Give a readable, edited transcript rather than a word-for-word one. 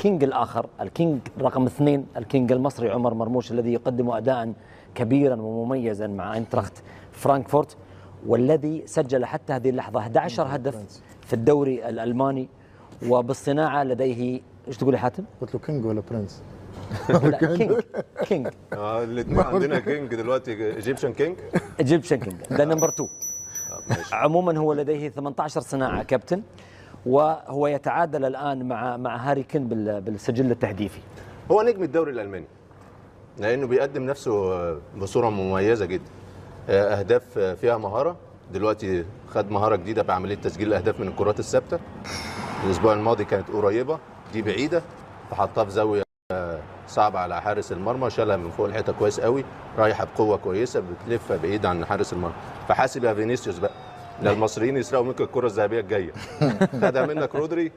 الكينج الآخر، الكينج رقم 2، الكينج المصري عمر مرموش الذي يقدم أداء كبيرا ومميزا مع اينتراخت فرانكفورت، والذي سجل حتى هذه اللحظة 11 هدف في الدوري الألماني، وبالصناعة لديه ايش تقول يا حاتم؟ قلت له كينج ولا برنس؟ لا كينج الاثنين عندنا كينج دلوقتي، ايجيبشن كينج. ايجيبشن كينج ده نمبر 2. عموما هو لديه 18 صناعة كابتن، وهو يتعادل الآن مع هاري كين بالسجل التهديفي. هو نجم الدوري الالماني لانه بيقدم نفسه بصوره مميزه جدا، اهداف فيها مهاره. دلوقتي خد مهاره جديده بعمليه تسجيل الاهداف من الكرات الثابته. الاسبوع الماضي كانت قريبه، دي بعيده، فحطها في زاويه صعبه على حارس المرمى، شالها من فوق الحيطه كويس قوي، رايحه بقوه كويسه بتلف بعيد عن حارس المرمى. فحاسب يا فينيسيوس بقى، لا المصريين يسرقوا منك الكره الذهبيه الجايه. خدها منك رودري